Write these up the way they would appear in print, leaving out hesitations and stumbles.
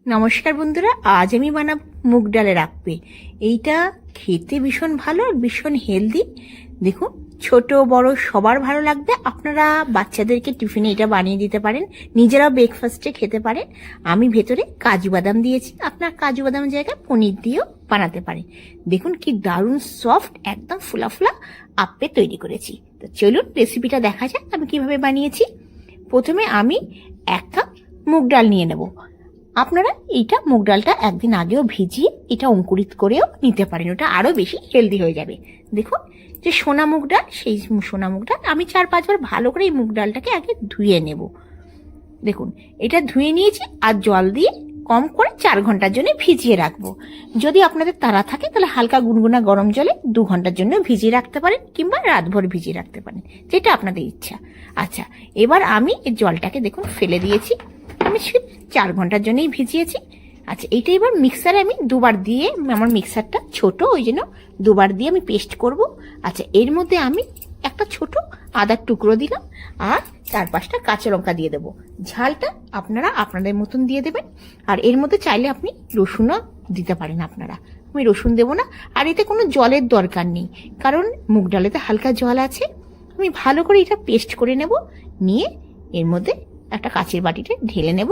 নমস্কার বন্ধুরা, আজ আমি বানাবো মুগ ডালের আপ্পে। এইটা খেতে ভীষণ ভালো আর ভীষণ হেলদি। দেখুন, ছোট বড় সবার ভালো লাগবে। আপনারা বাচ্চাদেরকে টিফিনে এটা বানিয়ে দিতে পারেন, নিজেরাও ব্রেকফাস্টে খেতে পারেন। আমি ভেতরে কাজু বাদাম দিয়েছি, আপনার কাজু বাদামের জায়গায় পনির দিয়েও বানাতে পারেন। দেখুন কি দারুণ সফট, একদম ফুলা ফুলা আপ্পে তৈরি করেছি। তো চলুন রেসিপিটা দেখা যাক আমি কিভাবে বানিয়েছি। প্রথমে আমি 1 কাপ মুগ ডাল নিয়ে নেব। আপনারা এইটা মুগ ডালটা একদিন আগেও ভিজিয়ে এটা অঙ্কুরিত করেও নিতে পারেন, ওটা আরও বেশি হেলদি হয়ে যাবে। দেখুন যে সোনা মুগ ডাল, সেই সোনা মুগ ডাল আমি 4-5 বার ভালো করে এই মুগ ডালটাকে আগে ধুয়ে নেব। দেখুন এটা ধুয়ে নিয়েছি আর জল দিয়ে কম করে 4 ঘন্টার জন্য ভিজিয়ে রাখবো। যদি আপনাদের তাড়া থাকে তাহলে হালকা গুনগুনা গরম জলে 2 ঘন্টার জন্য ভিজিয়ে রাখতে পারেন, কিংবা রাতভর ভিজিয়ে রাখতে পারেন, যেটা আপনাদের ইচ্ছা। আচ্ছা, এবার আমি এই জলটাকে দেখুন ফেলে দিয়েছি, আমি 4 ঘন্টার জন্যই ভিজিয়েছি। আচ্ছা, এইটা এবার মিক্সারে আমি 2 বার দিয়ে, আমার মিক্সারটা ছোট ওই জন্য 2 বার দিয়ে আমি পেস্ট করব। আচ্ছা, এর মধ্যে আমি একটা ছোট আদার টুকরো দিলাম আর 4-5টা কাঁচা লঙ্কা দিয়ে দেবো। ঝালটা আপনারা আপনাদের মতন দিয়ে দেবেন। আর এর মধ্যে চাইলে আপনি রসুনও দিতে পারেন আপনারা, আমি রসুন দেবো না। আর এতে কোনো জলের দরকার নেই, কারণ মুগ ডালেতে হালকা জল আছে। আমি ভালো করে এটা পেস্ট করে নেব, নিয়ে এর মধ্যে একটা কাচের বাটিতে ঢেলে নেব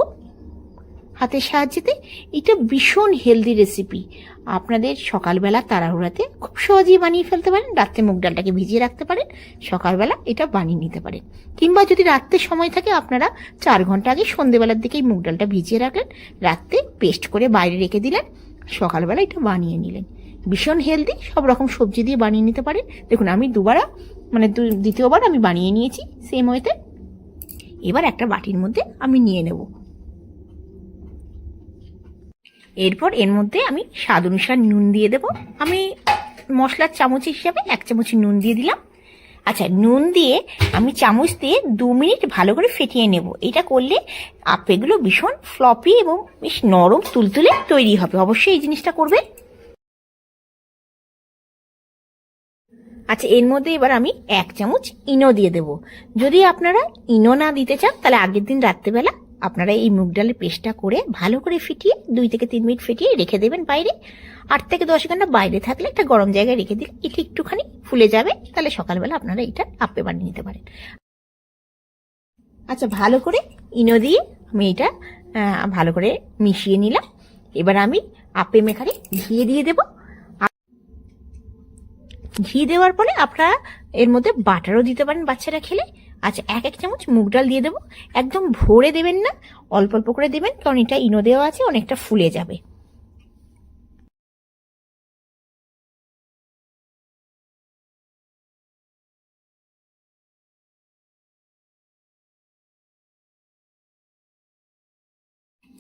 হাতের সাহায্যেতে। এটা ভীষণ হেলদি রেসিপি, আপনাদের সকালবেলা তাড়াহুড়াতে খুব সহজেই বানিয়ে ফেলতে পারেন। রাত্রে মুগ ডালটাকে ভিজিয়ে রাখতে পারেন, সকালবেলা এটা বানিয়ে নিতে পারেন। কিংবা যদি রাত্রে সময় থাকে আপনারা 4 ঘন্টা আগে সন্ধেবেলার দিকেই মুগ ডালটা ভিজিয়ে রাখলেন, রাত্রে পেস্ট করে বাইরে রেখে দিলেন, সকালবেলা এটা বানিয়ে নিলেন। ভীষণ হেলদি, সব রকম সবজি দিয়ে বানিয়ে নিতে পারেন। দেখুন আমি দ্বিতীয়বার আমি বানিয়ে নিয়েছি সেম ওয়েতে। এবার একটা বাটির মধ্যে আমি নিয়ে নেব। এরপর এর মধ্যে আমি স্বাদ অনুসার নুন দিয়ে দেব। আমি মশলার চামচ হিসাবে 1 চামচ নুন দিয়ে দিলাম। আচ্ছা, নুন দিয়ে আমি চামচ দিয়ে 2 মিনিট ভালো করে ফেটিয়ে নেব। এটা করলে আপ্পেগুলো ভীষণ ফ্লপি এবং বেশ নরম তুলতুলে তৈরি হবে। অবশ্যই এই জিনিসটা করবে। আচ্ছা, এর মধ্যে এবার আমি 1 চামচ ইনো দিয়ে দেব। যদি আপনারা ইনো না দিতে চান তাহলে আগের দিন রাত্রেবেলা আপনারা এই মুগ ডালের পেস্টটা করে ভালো করে ফিটিয়ে 2 থেকে 3 মিনিট ফিটিয়ে রেখে দেবেন বাইরে। 8 থেকে 10 ঘন্টা বাইরে থাকলে একটা গরম জায়গায় রেখে দিলে এটা একটুখানি ফুলে যাবে, তাহলে সকালবেলা আপনারা এটা আপ্পে বানিয়ে নিতে পারেন। আচ্ছা, ভালো করে ইনো দিয়ে আমি এটা ভালো করে মিশিয়ে নিলাম। এবার আমি আপ্পে মেখারে ঘি দিয়ে দেবো। ঘি দেওয়ার পরে আপনারা এর মধ্যে বাটারও দিতে পারেন বাচ্চারা খেলে। আচ্ছা, 1 চামচ মুগ ডাল দিয়ে দেবো। একদম ভরে দেবেন না, অল্প অল্প করে দেবেন, কারণ এটা ইনো দেওয়া আছে, অনেকটা ফুলে যাবে।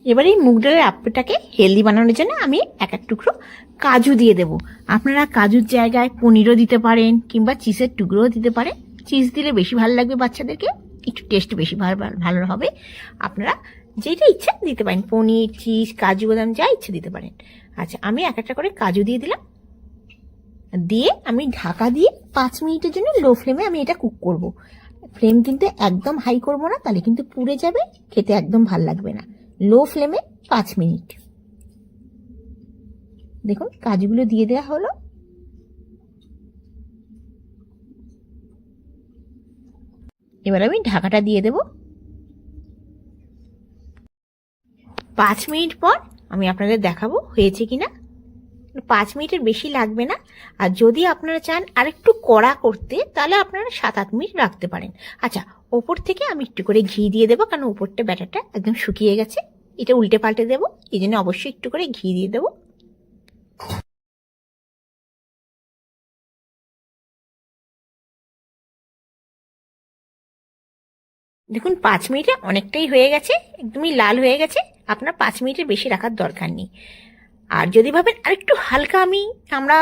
এবার এই মুগ ডালের আপ্পেটাকে হেলদি বানানোর জন্য আমি 1 টুকরো কাজু দিয়ে দেব। আপনারা কাজুর জায়গায় পনিরও দিতে পারেন, কিংবা চিজের টুকরোও দিতে পারেন। চিজ দিলে বেশি ভালো লাগবে বাচ্চাদেরকে, একটু টেস্ট বেশি ভালো হবে। আপনারা যেটা ইচ্ছা দিতে পারেন, পনির, চিজ, কাজু বাদাম যা ইচ্ছা দিতে পারেন। আচ্ছা, আমি 1 করে কাজু দিয়ে দিলাম। দিয়ে আমি ঢাকা দিয়ে 5 মিনিটের জন্য লো ফ্লেমে আমি এটা কুক করব। ফ্লেম কিন্তু একদম হাই করব না, তাহলে কিন্তু পুড়ে যাবে, খেতে একদম ভাল লাগবে না। লো ফ্লেমে 5 মিনিট। দেখুন কাজুগুলো দিয়ে দেওয়া হলো। এবার আমি ঢাকাটা দিয়ে দেব। 5 মিনিট পর আমি আপনাদের দেখাবো হয়েছে কিনা। 5 মিনিটের বেশি লাগবে না। আর যদি আপনারা চান আরেকটু কড়া করতে, তাহলে আপনারা 7-8 মিনিট রাখতে পারেন। আচ্ছা, ওপর থেকে আমি একটু করে ঘি দিয়ে দেবো, কারণ ওপরটা ব্যাটারটা একদম শুকিয়ে গেছে। এটা উল্টে পাল্টে দেবো, এই জন্য অবশ্যই একটু করে ঘি দিয়ে দেবো। দেখুন 5 মিনিটে অনেকটাই হয়ে গেছে, একদমই লাল হয়ে গেছে। আপনার 5 মিনিটের বেশি রাখার দরকার নেই। আর যদি ভাবেন আরেকটু হালকা আমরা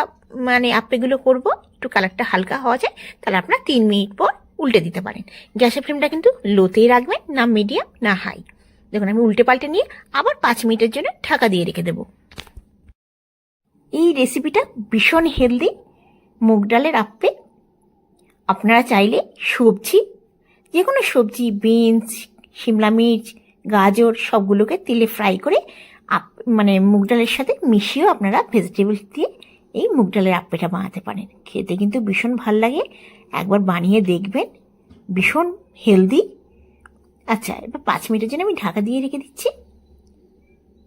আপ্পেগুলো করব, একটু কালারটা হালকা হওয়া যায়, তাহলে আপনার 3 মিনিট পর উল্টে দিতে পারেন। গ্যাসের ফ্লেমটা কিন্তু লোতেই রাখবেন, না মিডিয়াম না হাই। দেখুন আমি উল্টে পাল্টে নিয়ে আবার 5 মিনিটের জন্য ঢাকা দিয়ে রেখে দেবো। এই রেসিপিটা ভীষণ হেলদি মুগ ডালের আপ্পে। আপনারা চাইলে সবজি, যে কোনো সবজি, বিনস, শিমলা মির্চ, গাজর সবগুলোকে তেলে ফ্রাই করে মানে মুগ ডালের সাথে মিশিয়েও আপনারা ভেজিটেবলস দিয়ে এই মুগ ডালের আপ্পেটা বানাতে পারেন। খেতে কিন্তু ভীষণ ভাল লাগে, একবার বানিয়ে দেখবেন, ভীষণ হেলদি। আচ্ছা, এবার 5 মিনিটের জন্য আমি ঢাকা দিয়ে রেখে দিচ্ছি।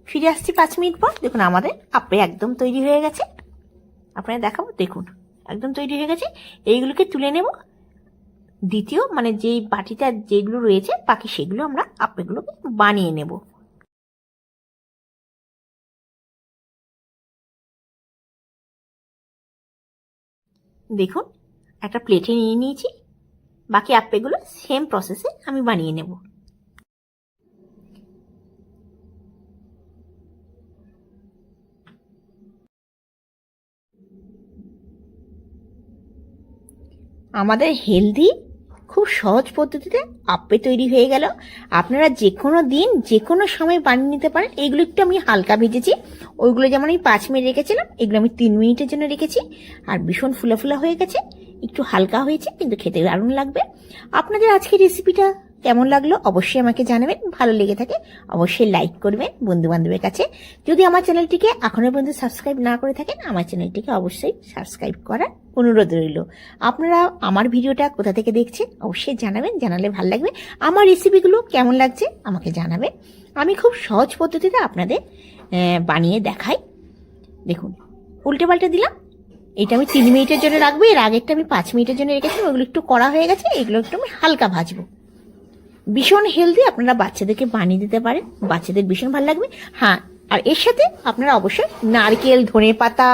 ফিরে আসছি 5 মিনিট পর। দেখুন আমাদের আপ্পে একদম তৈরি হয়ে গেছে, আপনারা দেখাবো। দেখুন একদম তৈরি হয়ে গেছে। এইগুলোকে তুলে নেব। দ্বিতীয় মানে যেই বাটিটা যেগুলো রয়েছে বাকি সেগুলো আমরা আপ্পেগুলোকে বানিয়ে নেব। দেখুন একটা প্লেটে নিয়ে নিয়েছি, বাকি আপ্পেগুলো সেম প্রসেসে আমি বানিয়ে নেব। আমাদের হেলদি খুব সহজ পদ্ধতিতে আপ্পে তৈরি হয়ে গেল। আপনারা যে কোনো দিন যে কোনো সময় বানিয়ে নিতে পারেন। এইগুলো একটু আমি হালকা ভেজেছি, ওইগুলো যেমন আমি 5 মিনিট রেখেছিলাম, এগুলো আমি 3 মিনিটের জন্য রেখেছি। আর ভীষণ ফুলা ফুলা হয়ে গেছে, একটু হালকা হয়েছে, কিন্তু খেতে দারুণ লাগবে। আপনাদের আজকের রেসিপিটা কেমন লাগলো অবশ্যই আমাকে জানাবেন। ভালো লেগে থাকে অবশ্যই লাইক করবেন বন্ধু বান্ধবের কাছে। যদি আমার চ্যানেলটিকে এখনো পর্যন্ত সাবস্ক্রাইব না করে থাকেন, আমার চ্যানেলটিকে অবশ্যই সাবস্ক্রাইব করার অনুরোধ রইল। আপনারা আমার ভিডিওটা কোথা থেকে দেখছেন অবশ্যই জানাবেন, জানালে ভালো লাগবে। আমার রেসিপিগুলো কেমন লাগছে আমাকে জানাবেন। আমি খুব সহজ পদ্ধতিতে আপনাদের বানিয়ে দেখাই। দেখুন উল্টে পাল্টে দিলাম। এটা আমি 3 মিনিটের জন্য রাখবো, এর আগেরটা আমি 5 মিনিটের জন্য রেখেছিলাম, ওগুলো একটু কড়া হয়ে গেছে, এগুলো একটু আমি হালকা ভাজবো। ভীষণ হেলদি, আপনারা বাচ্চাদেরকে বানিয়ে দিতে পারেন, বাচ্চাদের ভীষণ ভালো লাগবে। হ্যাঁ, আর এর সাথে আপনারা অবশ্যই নারকেল, ধনে পাতা,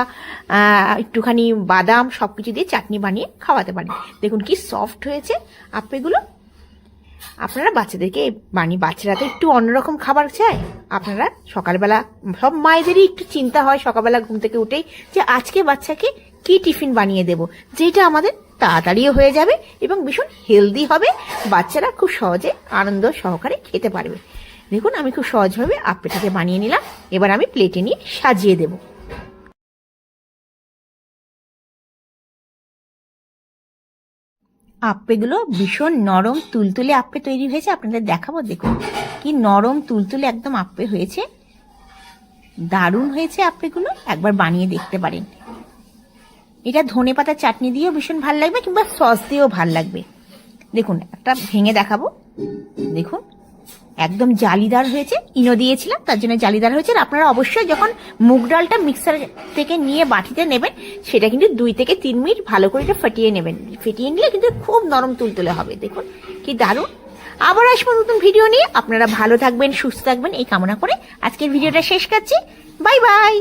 একটুখানি বাদাম সব কিছু দিয়ে চাটনি বানিয়ে খাওয়াতে পারেন। দেখুন কি সফট হয়েছে আপ্পেগুলো। আপনারা বাচ্চাদেরকে বানিয়ে, বাচ্চারা তো একটু অন্যরকম খাবার চায়। আপনারা সকালবেলা, সব মায়েদেরই একটু চিন্তা হয় সকালবেলা ঘুম থেকে উঠেই যে আজকে বাচ্চাকে কি টিফিন বানিয়ে দেব, যেটা আমাদের তাড়াতাড়িও হয়ে যাবে এবং ভীষণ হেলদি হবে, বাচ্চারা খুব সহজে আনন্দ সহকারে খেতে পারবে। দেখুন আমি খুব সহজভাবে আপ্পেটাকে বানিয়ে নিলাম। এবার আমি প্লেটে নিয়ে সাজিয়ে দেব। আপ্পেগুলো ভীষণ নরম তুলতুলে আপ্পে তৈরি হয়েছে, আপনাদের দেখাবো। দেখুন কি নরম তুলতুলে একদম আপ্পে হয়েছে, দারুণ হয়েছে আপ্পেগুলো, একবার বানিয়ে দেখতে পারেন। এটা ধনে পাতা চাটনি দিয়েও ভীষণ ভালো লাগবে, কিংবা সস দিয়েও ভালো লাগবে। দেখুন একটা ভেঙে দেখাবো। দেখুন একদম জালিদার হয়েছে, ইনো দিয়েছিলাম তার জন্য জালিদার হয়েছে। আর আপনারা অবশ্যই যখন মুগ ডালটা মিক্সার থেকে নিয়ে বাটিতে নেবেন, সেটা কিন্তু 2 থেকে 3 মিনিট ভালো করে এটা ফাটিয়ে নেবেন। ফেটিয়ে নিলে কিন্তু খুব নরম তুলতুলে হবে। দেখুন কি দারুণ। আবার আসবো নতুন ভিডিও নিয়ে। আপনারা ভালো থাকবেন, সুস্থ থাকবেন এই কামনা করে আজকের ভিডিওটা শেষ করছি। Bye bye.